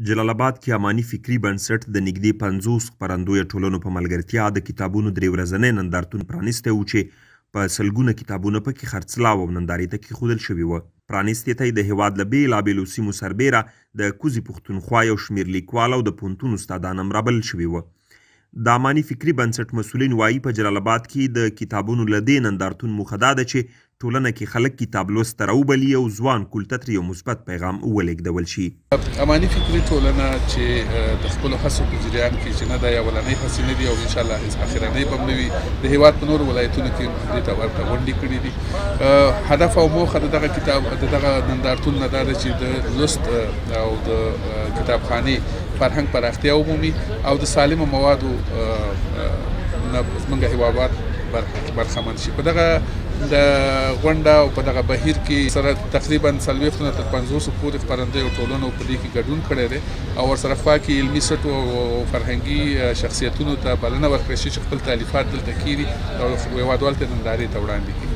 جلال آباد کې اماني فکري بنسټ د نږدې 50 خپرندویه ټولنو په ملګرتیا د کتابونو درې ورځنی نندارتون پرانیستی و چې په سلګونه کتابونه پکې خرڅلاو او نندارې ته کېښودل شوي وه. پرانیستې ته یې د هېواد له بېلابېلو سیمو سربیره د کوزې پښتونخوا یو شمېر لیکوال او د پوهنتون استادان هم رابلل شوي وه. د اماني فکري بنسټ مسؤلین وایي په جلال آباد کې د کتابونو له دې نندارتون موخه دا ده چې ټولنه کې خلک کتاب لوست ته راوبلي او ځوان کلته ترې یو مثبت پیغام ولېږدول شي. اماني فکري ټولنه چې د خپلو هڅو په جریان کې چې نه دا یولنۍ هڅې نه دي او انشاءالله اخرنۍ به هم نه وي، د هېواد په نورو ولایتونو کې دې ته ورته غونډې کړي دي. هدف او موخه د دغه نندارتون نه دا ده چې د لوست او د کتابخانې فرهنګ پراختیا ومومي او د سالمو موادو نه زموږ هېواد برخمن شي. په دغه د غونډه او په دغه بهیر کې سره تقریبا 40 نه تر 50 پورې خپرندوی او ټولنو په دې کې ګډون کړی دی او ورسره خوا کې علمي سټو او فرهنګي شخصیتونو ته بلنه ورکړې شي چې خپل تالیفات دلته کړي او هېوادوالو ته نندارې ته وړاندې کړي.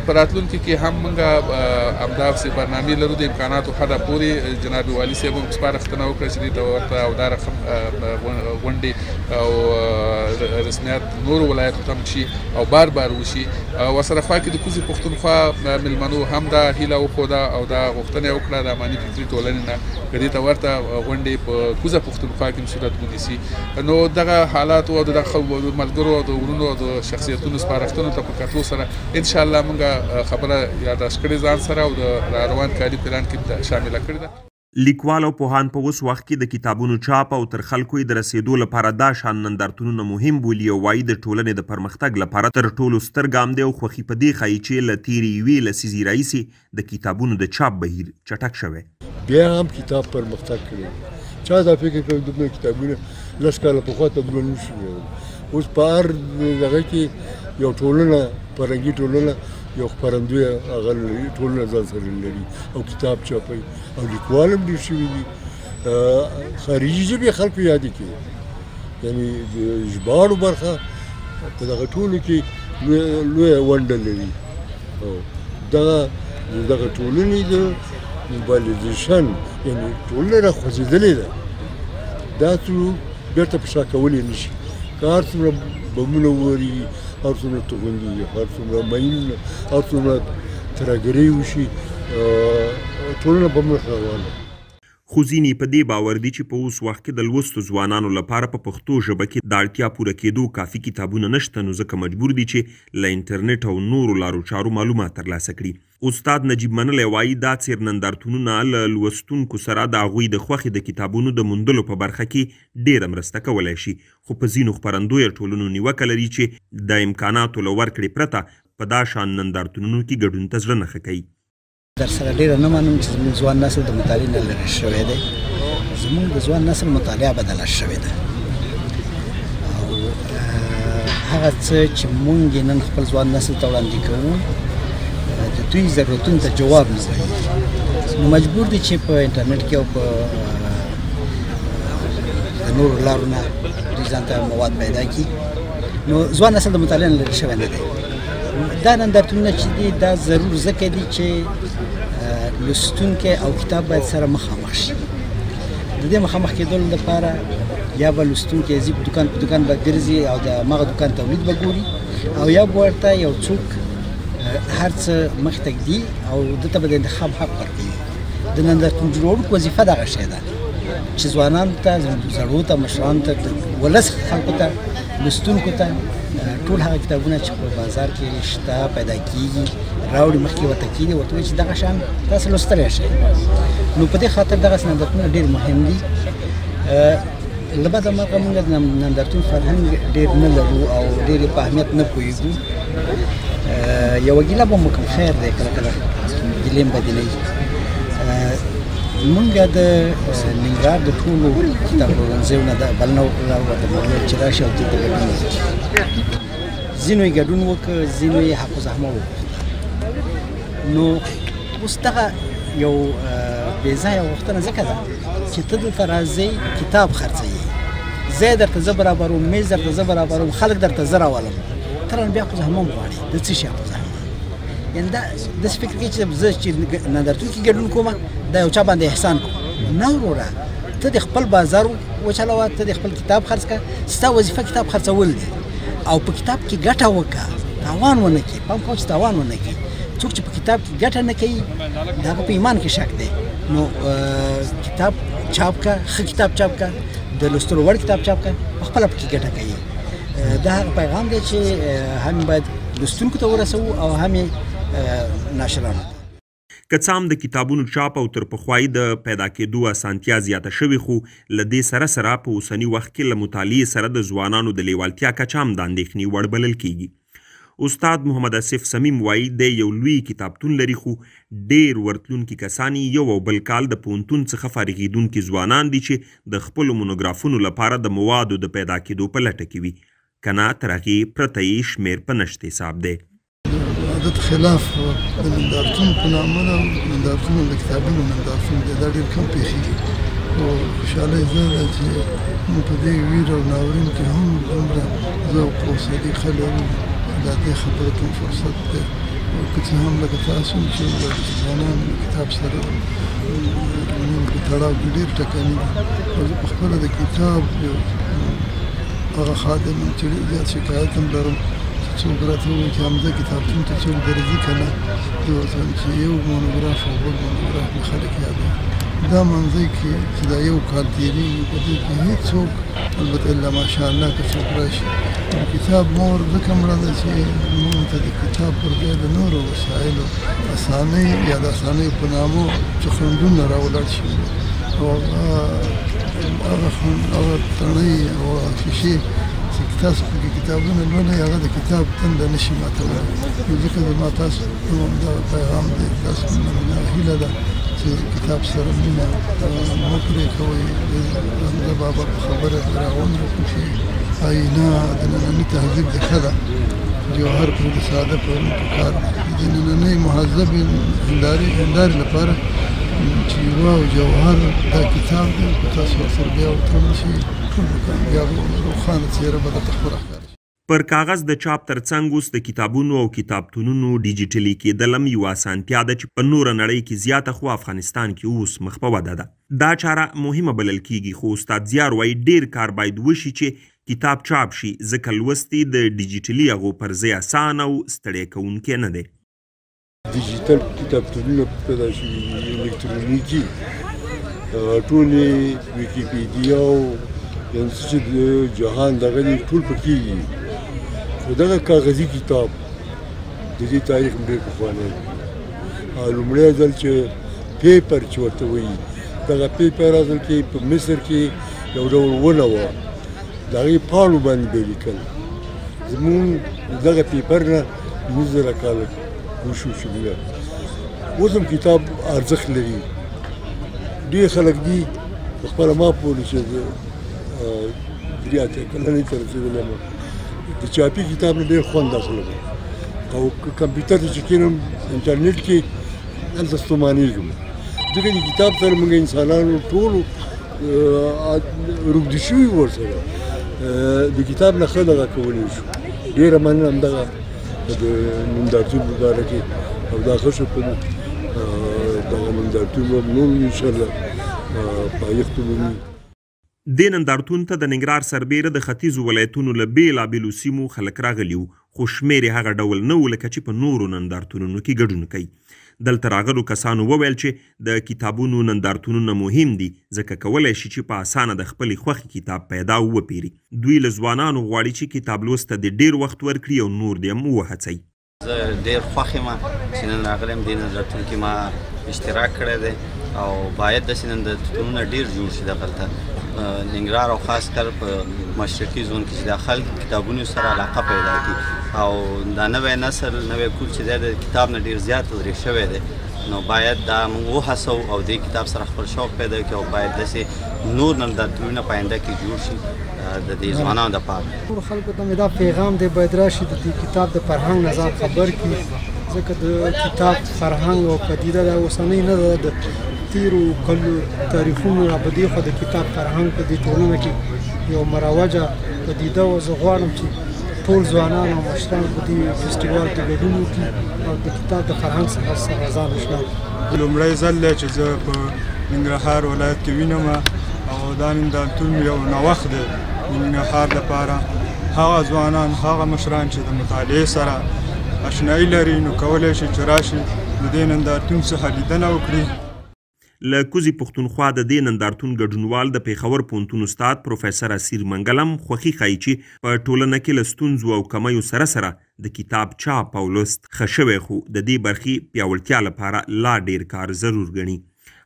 په راتلونکي کې هم موږ همداسې برنامې لرو د امکاناتو حده پورې. جناب والي صاحب هم سپارښتنه وکړه چې دې ته ورته او دا رقم غونډې او رسمیات نورو ولایتو ته هم شي او بار وشي. ورسره خوا کې د کوزې پښتونخوا میلمنو هم دا هیله وښوده او دا غوښتنه یې وکړه د اماني فکري ټولنې نه که دې ته ورته غونډې په کوزه پښتونخوا کې هم صورت ونیسي. نو دغه حالاتو او دغه ملګرو او د وروڼو او د شخصیتونو سپارښتنو ته په کتلو سره انشاءالله موږ خبره یاداشت کړې ځان سره او د روان کاري پلان کې شامله کړې ده. لیکوال او پوهان په اوس وخت کې د کتابونو چاپ او تر خلکو یې د رسېدو لپاره دا شان نندارتونونه مهم بولي او وایي د ټولنې د پرمختګ لپاره تر ټولو ستر ګام دی او خوښي په دې ښایي چې له تېرې یوې لسیزې راهیسې د کتابونو د چاپ بهیر چټک شوی. بیا هم کتاب پرمختګ کړی. چا دا فکر کوي دومره کتابونه 10 کاله پخوا ته دومره نه شي ویلی. اوس په هر دغه کې یو ټولنه فرهنګي ټولنه یو خپرندوی هغه لري، ټولنه ځان سره لري او کتاب چاپوي او لیکوال هم ډېر شوي دي. خارجي ژبې خلکو یادې کوي، یعنې د ژباړو برخه په دغه ټولو کې لویه ونډه لري. دغه ټولنې د موبایلایزیشن یعنې ټولنه راخوځېدلې ده، دا څو بېرته په شا کولی نه شي. که هر څومره بمونه ووري، هر څومره توغندي، هر څومره ماینونه، هر څومره ترهګرۍ وشي، ټولنه به مخ روانه. خو ځینې په دې باور دي چې په اوس وخت کې د لوستو ځوانانو لپاره په پښتو ژبه کې د اړتیا پوره کېدو کافي کتابونه نشته، نو ځکه مجبور دي چې له انټرنیټ او نورو لارو چارو معلومات ترلاسه کړي. استاد نجیب منلی وایي دا څېر نندارتونونه له لوستونکو سره د هغوی د خوښې د کتابونو د موندلو په برخه کې ډېره مرسته کولی شي، خو په ځینو خپرندویه ټولنو نیوکه لري چې د امکاناتو له ورکړې پرته په دا شان نندارتونونو کې ګډون ته زړه نه ښه کوي. در سره ډېره نه منم چې زموږ ځوان نسل د مطالعې نه لرې شوی دی. زموږ د ځوان نسل مطالعه بدله شوې ده او هغه څه چې موږ یې نن خپل ځوان نسل ته وړاندې کوو د دوی ضرورتونو ته جواب نه وایي. نو مجبور دي چې په انټرنیټ کې او په د نورو لارو نه دوی ځان ته مواد پیدا کړي. نو ځوان نسل د مطالعې نه لرې شوی نه دی. دا نندارتونونه چې دي دا ضرور ځکه دي چې لوستونکی او کتاب باید سره مخامخ شي. د دې مخامخ کېدلو لپاره یا به لوستونکی ځي په دوکان به ګرځي او د هماغه دوکان تولید به ګوري او یا به ورته یو څوک هر څه مخې ته ږدي او ده ته به د انتخاب حق ورکوي. د نندارتون جوړونکو وظیفه دغه شی ده چې ځوانانو ته، زړو ته، مشرانو ته، د ولس خلکو ته، لوستونکو ته ټول هغه کتابونه چې په بازار کې شته پیدا کېږي راوړي مخکې ورته کېږي، ورته وایي چې دغه شیان تاسو لوستلی شئ. نو په دې خاطر دغسې نندارتونونه ډېر مهم دي. له بده مرغه موږ د نندارتون فرهنګ ډېر نه لرو او ډېر په اهمیت نه پوهېږو. یوه ګیله به مو کوم خیر دی، کله کله ګیلې هم بدلوي. موږ د ننګرهار د ټولو کتابپلورنځیو نه بلنه وکړه چې راشي او دلته ګډون وکړي. ځینو یې ګډون وکړ، ځینو یې حق الزحمه وغوښته. نو اوس دغه یو بې ځایه غوښتنه ځکه ده چې ته دلته راځئ کتاب خرڅوي، ځای درته زه برابروم، میز درته زه برابروم، خلک درته زه راولم، ته رانه بیا حق الزحمه هم غواړې. د څه شي حق الزحمه؟ یعنې دا داسې فکر کوي چې زه چې نندارتون کې ګډون کوم دا یو چا باندې احسان کوم. نه وروره، ته د خپل بازار وچلوه، ته د خپل کتاب خرڅ کړه، ستا وظیفه کتاب خرڅول دي او په کتاب کې ګټه وکړه، تاوان ونه کړي. پام کوه چې تاوان ونه کړي. څوک چې په کتاب کې ګټه نه کوي د هغه په ایمان کې شک دی. نو کتاب چاپ کړه، ښه کتاب چاپ کړه، د لوستلو وړ کتاب چاپ کړه، خپله پکې ګټه کوي. دا هغه پیغام دی چې هم باید لوستونکو ته ورسوو او هم یې ناشرانو ته. که څه هم د کتابونو چاپ او تر پخوایي د پیدا کېدو اسانتیا زیاته شوې، خو له دې سره په اوسني وخت کې له مطالعې سره د ځوانانو د لیوالتیا کچه هم د اندېښنې وړ بلل کېږي. استاد محمد اسف صمیم وایي دی یو لوی کتابتون لري، خو ډېر ورتلونکي کسان یو او بل کال د پوهنتون څخه فارغېدونکي ځوانان دي چې د خپلو مونوګرافونو لپاره د موادو د پیدا کېدو په لټه کې وي. که نه تر هغې پرته یې شمېر په نشت حساب دی. عادت خلاف د نندارتون په نامه ده، نندارتونونه د کتابونو نندارتون دی، دا ډېر کم پېښېږي. خو خوشحالۍ زه ده چې موږ په دې ویر او ناورین کې هم دومره ذوق او سلیقه لرو، دا دې خبرو ته فرصت دی. او که څه هم لکه تاسو چې د ځوانان کتاب سره په تړاو کې ډېر ټکني دي، او زه پخپله د کتاب هغه خادم یم چې ډېر زیات شکایت هم لرم چې څوک راته ووایي چې همدا کتابتون ته څوک درځي که نه. زه ورته وایم چې یو مونوګراف او بل مونوګراف مې خلک یادوي. دا منځی کې چې دا یو کال تېرېږي په دې کې هېڅوک البته الا ماشاءالله که څوک راشي. کتاب مور ځکه مړه ده چې موږ ته د کتاب پر ځای د نورو وسایلو اسانۍ یا د اسانیو په نامو چې خنډونه راولاړ شوي او هغه تڼۍ او ښیښې چې تاسو پکې کتابونه لولئ هغه د کتاب تنده نه شي ماتولی. نو ځکه زما تاسو ته همدغه پیغام دی، تاسو مننه هیله ده چې کتاب سره مینه مه پرې کوئ. حمزه بابا په خبره راغونډ وکړو چې آینه د ننني تهذیب د ښه ده، جوهر پر د ساده پرون په کار دی. د نننۍ مهذب هندارې لپاره چې یوه او جوهر دا کتاب دی، که تاسو ورسره بیا وتړل شي ټول به کامیاب او روښانه څېره به درته خپله ښکاري. پر کاغذ د چاپ ترڅنګ اوس د کتابونو او کتابتونونو ډیجیټلي کېدل هم یوه اسانتیا ده چې په نوره نړۍ کې زیاته خو افغانستان کې اوس مخ په وده ده. دا چاره مهمه بلل کېږي، خو استاد زیار وایي ډېر کار باید وشي چې کتاب چاپ شي، ځکه لوستي د ډیجیټلي هغو پر ځای اسان او ستړی کوونکی نه دی. ډیجیټل کتابتونونه پیدا شوي، الکترونیکي ټولې ویکیپیډیا او یعنې څه چې د جهان دغه دي ټول پکې دي. خو دغه کاغذي کتاب د دې تاریخ ډېر پخوانی دی. لومړی ځل چې پیپر چې ورته وایي، دغه پیپر اصل کې په مصر کې یو ډول ونه وه، د هغې پاڼو باندې به یې لیکل. زمونږ دغه پیپر نه 19,000 کاله وشو چې موږ اوس هم کتاب ارزښت لري. ډېر خلک دي خپله ما پوهېږي چې زه 3 کلنۍ ته رسېدلی یم، د چاپي کتاب نه ډېر خوند اخلم. او کمپیوټر ته چې کښېنم انټرنېټ کې هلته ستومانېږم، ځکه چې کتاب سره موږ انسانانو ټولو روږدي شوي ورسره د کتاب نه ښه دغه کولی شو. ډېره مننه همدغه د نندارتون په باره کې او دا ښه شو په دغه نندارتون به نور انشاءالله پایښت ومومي. دې نندارتون ته د ننګرهار سربیره د ختیځو ولایتونو له بېلابېلو سیمو خلک راغلي وو، خو شمېر یې هغه ډول نه و لکه چې په نورو نندارتونونو کې ګډون کوي. دلته راغلو کسانو وویل چې د کتابونو نندارتونونه مهم دي، ځکه کولی شي چې په اسانه د خپلې خوښې کتاب پیدا وپیري. دوی له ځوانانو غواړي چې کتاب لوست ته د ډېر وخت ورکړي او نور دې هم وهڅوي. زه ډېر خوښ یم چې نن راغلی یم. دې نندارتون کې ما اشتراک کړی دی او باید داسې نندارتونونه ډېر جوړ شي دغلته ننګرهار او خاص کر په مشرقي زون کې چې دا خلک کتابونو سره علاقه پیدا کړي او دا نوی نسل نوی کول چې دی د کتاب نه ډېر زیات لرې شوی دی، نو باید دا موږ وهڅوو او دې کتاب سره خپل شوق پیدا کړي او باید داسې نور نندارتونونه په آینده کې جوړ شي د دې ځوانانو دپاره. ټولو خلکو ته مې دا پیغام دی باید راشي د دې کتاب د فرهنګ نه ځان خبر کړي، ځکه د کتاب فرهنګ او پدیده دا اوسنۍ نه ده، د تیرو کلو تاریخونو رابدې خو د کتاب فرهنګ په دې ټولنه کې یو مروجه پدیده وه. زه غواړم چې ټول ځوانان او مشران په دې فستیوال کې ګډون وکړي او د کتاب د فرهنګ سره ځان اشنا کړي. لومړی ځل دی چې زه په ننګرهار ولایت کې وینم او دا نندارتون یو نوښت دی د ننګرهار لپاره. هغه ځوانان هغه مشران چې د مطالعې سره اشنایي لري نو کولی شي چې راشي د دې نندارتون څخه لیدنه وکړي. له کوزي پښتونخوا د دې نندارتون ګډونوال د پېښور پوهنتون استاد پروفیسر اسیر منګلم خوښي ښایي چې په ټولنه کې له ستونزو او کمیو سره سره د کتاب چاپ او لوست ښه شوی خو د دې برخې پیاوړتیا لپاره لا ډیر کار ضرور ګڼي.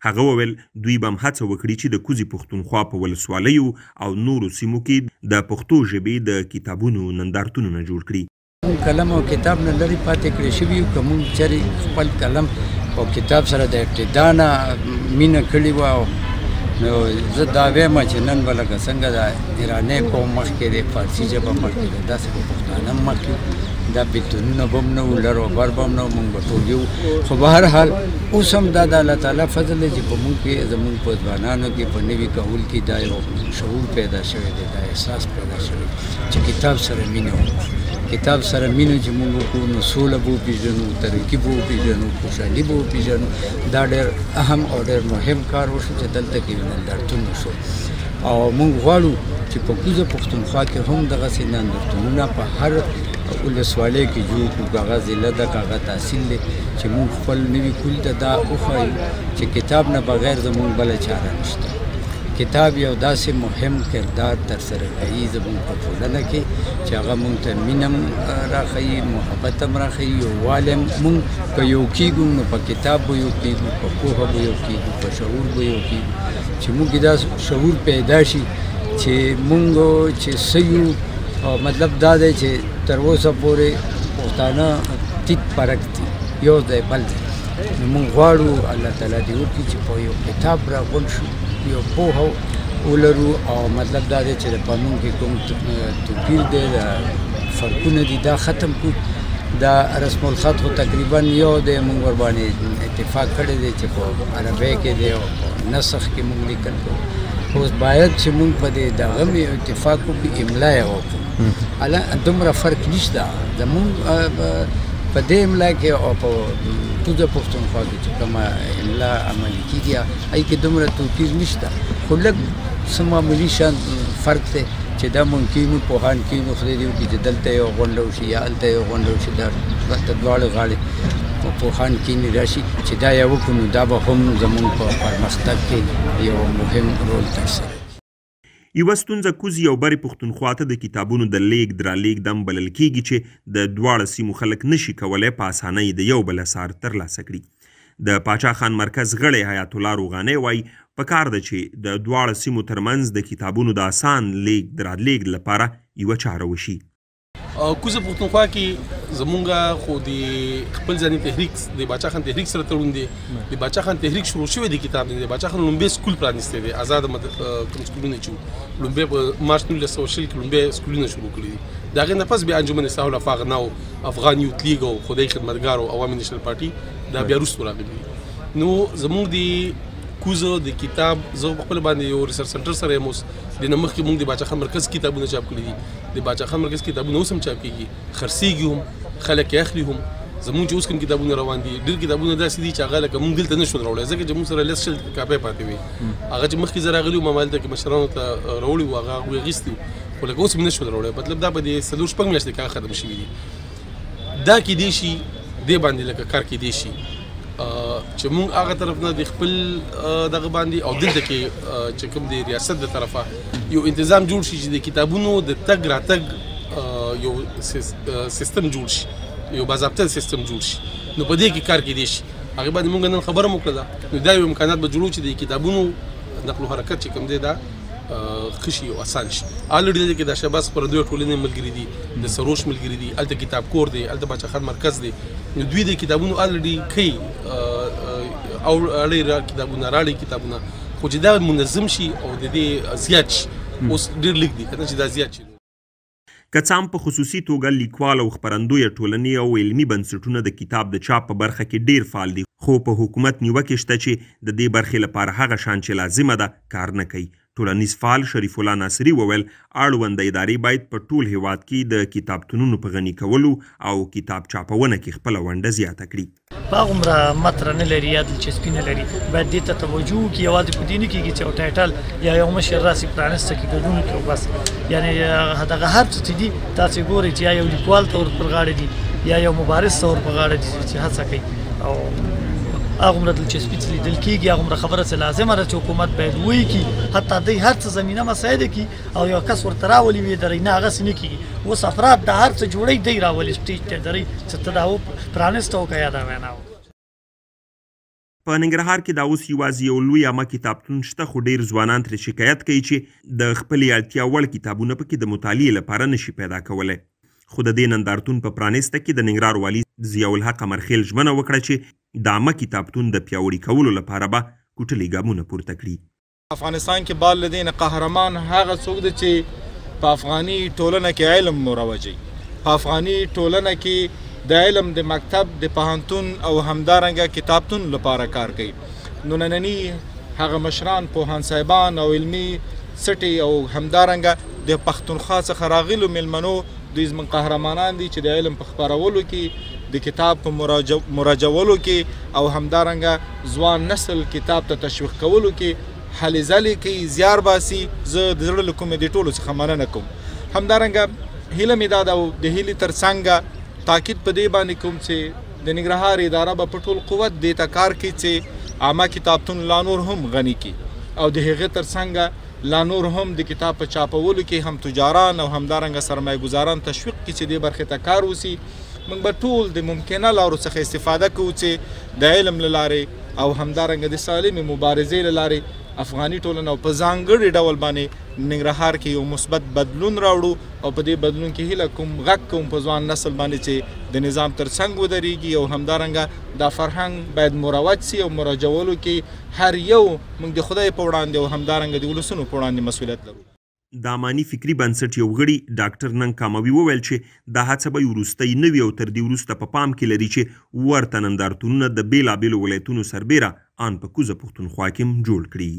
هغه وویل دوی به هم هڅه وکړي چې د کوزي پښتونخوا په ولسوالیو او نورو سیمو کې د پښتو ژبې د کتابونو نندارتونونه جوړ کړي. قلم او کتاب نه لري پاتې کړی شوي یو، که موږ چېرې خپل قلم او کتاب سره د ابتدا نه مینه کړې وه نو زه دا وایم چې نن به لکه څنګه د ایراني قوم مخکې د فارسي ژبه مخکې ده داسې به پښتانه هم مخکې دا بیتونونه به هم نه وو، لر او بر به هم نه وو، موږ به ټول یو. خو به هر حال اوس هم دا د الله تعالی فضل دی چې په موږ کې زموږ په ځوانانو کې په نوي کول کې دا یو شعور پیدا شوی دی، دا احساس پیدا شوی چې کتاب سره مینه وکړو. کتاب سره مینه چې موږ وکړو نو سوله به وپېژنو، ترقي به وپېژنو، خوشحالي به وپېژنو. دا ډېر اهم او ډېر مهم کار وشو چې دلته کې نندارتون وشو او موږ غواړو چې په کوزه پښتونخوا کې هم دغسې نندارتونونه په هر ولسوالۍ کې جوړ کړو، که هغه ضلع ده که هغه تحصیل دی، چې موږ خپل نوي کلي ته دا وښایو چې کتاب نه بغیر زموږ بله چاره نشته. کتاب یو داسې مهم کردار ترسره کوي زموږ په ټولنه کې چې هغه موږ ته مینه هم راښیي، محبت هم راښیي، یووالی هم. موږ که یو کېږو نو په کتاب به یو کېږو، په پوهه به یو کېږو، په شعور به یو کېږو. چې موږ دا شعور پیدا شي چې موږ چې څه یو، مطلب دا دی چې تر اوسه پورې پښتانه تیت پرک دي، یو ځای بل ځای. نو موږ غواړو الله تعالی دې وکړي چې په یو کتاب راغونډ شو، یو پوهه ولرو او مطلب دا دی چې د قانون کې کوم توپیر دی، د فرقونه دي، دا ختم کړو. دا رسم الخط خو تقریبا یو دی، موږ ورباندې اتفاق کړی دی چې په عربی کې دی او په نسخ کې موږ لیکل کوو. اوس باید چې موږ په دې دغه مې اتفاق وکړو، املا یې وکړو. هله دومره فرق نشته زموږ په دې املا کې او په کوزه پښتونخوا کې چې کومه املا عملي کېږي هغې کې دومره توپیر نشته، خو لږ څه معمولي شان فرق دی چې دا ممکن وي پوهان کېنو، خدای دې وکړي چې دلته یو غونډه وشي یا هلته یو غونډه وشي، دا دواړه غاړې پوهان کېني راشي چې دا یې وکړو نو دا به هم زموږ په پرمختګ کې یو مهم رول ترسره. یوه ستونزه کوزي او برې پښتونخوا ته د کتابونو د لیږد رالېږد هم بلل کېږي چې د دواړه سیمو خلک نشي کولی په اسانۍ د یو بل اثار ترلاسه کړي. د پاچا خان مرکز غړی حیات الله روغانی وایي پکار ده چې د دواړه سیمو ترمنځ د کتابونو د اسان لیږد رالېږد لپاره یوه چاره وشي. کوزه پښتونخوا کې زمونږ خو د خپل ځاني تحریک د باچا خان تحریک سره تړون دی. د باچا خان تحریک شروع شوی دی کتاب دی، د باچا خان لومبی سکول پرانیستی دی، آزاد کوم سکولونه چې لومبی په مارچ 1940 کې لومبی سکولونه شروع کړي دي. د هغې نه پس بیا انجمن اصلاح الافاق نه او افغان یوت لیګ او خدای خدمتګار او عوامي نیشنل پارټي دا بیا وروسته راغلي دي. نو زمونږ د کوزه د کتاب زه په خپل باندې یو ریسرچ سنټر سره یم. اوس د نه مخکې موږ د باچا خان مرکز کتابونه چاپ کړي دي، د باچا خان مرکز کتابونه اوس هم چاپ کېږي، خرڅېږي هم، خلک یې اخلي هم. زموږ چې اوس کوم کتابونه روان دي ډېر کتابونه داسې دي چې هغه لکه موږ دلته نشو راوړی ځکه چې موږ سره لس شل کاپۍ پاتې وي. هغه چې مخکې زه راغلي وم ما هلته کې مشرانو ته راوړي وو، هغه هغوی اخیستي وو، خو لکه اوس مې نشو راوړی. مطلب دا په دې څلور شپږ میاشتې کې ختم شوي دي. دا کیدی شي دې باندې لکه کار کیدی شي چې موږ هغه طرف نه د خپل دغه باندې او دلته کې چې کوم د ریاست د طرفه یو تنظیم جوړ شي چې د کتابونو د تګ راتګ یو سیستم جوړ شي، یو باضابطه سیستم جوړ شي. نو په دې کې کار کیدی شي. هغې باندې موږ نن خبره هم وکړله، نو دا یو امکانات به جوړو چې د کتابونو نقل و حرکت چې کوم دی دا ښه شي او اسان شي. الریډي دلته کې د شهباز خپرندویه ټولنې ملګري دي، د سروش ملګري دي، هلته کتاب کور دی، هلته باچا خان مرکز دی. نو دوی د کتابونو الریډي کوي او اړې کتابونه راړي کتابونه، خو چې دا منظم شي او د دې زیات شي. اوس ډېر لږ دي کنه چې دا زیات شي. که څه هم په خصوصي توګه لیکوال او خپرندویه ټولنې او علمي بنسټونه د کتاب د چاپ په برخه کې ډیر فعال دي، خو په حکومت نیوکې شته چې د دې برخې لپاره هغه شان چې لازمه ده کار نه کوي. ټولنیز فعال شریف الله ناصري وویل اړونده ادارې باید په ټول هیواد کې د کتابتونونو په غني کولو او کتاب چاپونه کې خپله ونډه زیاته کړي. په هغومره متره نه لري یا دلچسپي نه لري، باید دې ته توجه وکړي. یوازې په دې نه کېږي چې یو ټایټل یا یو مشر راسي پرانیسته کې ګډون وکړي او بس. یعنې دغه هر څه چې دي تاسې ګورئ چې یا یو لیکوال ته ور پر غاړه دي یا یو مبارز ته ور پر غاړه دي چې هڅه کوي او هغومره دلچسپي چې لیدل کېږي هغومره خبره چې لازمه ده چې حکومت باید ووایي کړي، حتی دوی هر څه زمینه مساعده کړي او یو کس ورته راولي ویې درئ. نه هغسې نه کېږي. اوس افراد د هر څه جوړوي دوی راولي سټیج ته درئ چې ته دا پرانیسته وکړه یا دا وینا وکړه. په ننګرهار کې دا اوس یوازې یو لوی عامه کتابتون شته، خو ډېر ځوانان ترې شکایت کوي چې د خپلې اړتیا وړ کتابونه پکې د مطالعې لپاره نشي پیدا کولی. خو د دې نندارتون په پرانیسته کې د ننګرهار والي ضیاءالحق قمرخیل ژمنه وکړه چې د عامه کتابتون د پیاوړي کولو لپاره به کوټلي ګامونه پورته کړي. افغانستان کې بعد له دې نه قهرمان هغه څوک دی چې په افغاني ټولنه کې علم مروجوي، په افغاني ټولنه کې د علم د مکتب د پوهنتون او همدارنګه کتابتون لپاره کار کوي. نو ننني هغه مشران پوهان صاحبان او علمي سټي او همدارنګه د پښتونخوا څخه راغلو میلمنو دوی زموږ قهرمانان دي چې د علم په خپرولو کې، د کتاب په مراجعولو کې او همدارنګه ځوان نسل کتاب ته تشویق کولو کې هلې ځلې کوي، زیار باسي. زه د زړه له کومې د ټولو څخه مننه کوم. همدارنګه هیله مې دا ده او د هیلې تر څنګه تاکید په دې باندې کوم چې د ننګرهار اداره به په ټول قوت دې ته کار کوي چې عامه کتابتون لا نور هم غني کړي او د هغې تر څنګه لا نور هم د کتاب په چاپولو کې هم تجاران او همدارنګه سرمایه گزاران تشویق کړي چې دې برخې ته کار وسي. موږ به ټول د ممکنه لارو څخه استفاده کوو چې د علم له لارې او همدارنګه د سالمې مبارزې له لارې افغاني ټولنه او په ځانګړي ډول باندې ننګرهار کې یو مثبت بدلون راوړو او په دې بدلون کې هیله کوم غږ کوم په ځوان نسل باندې چې د نظام تر څنګ ودرېږي او همدارنګه دا فرهنګ باید مروج سي او مراجعولو کې هر یو موږ د خدای په وړاندې او همدارنګه د ولسونو په وړاندې مسؤلیت لرو. د اماني فکري بنسټ یو غړي ډاکټر ننګ کاموي وویل چې دا هڅه به وروستۍ نه وي او تر دې وروسته په پام کې لري چې ورته نندارتونونه د بېلابېلو ولایتونو سربیره ان په کوزه پښتونخوا کې هم جوړ کړي.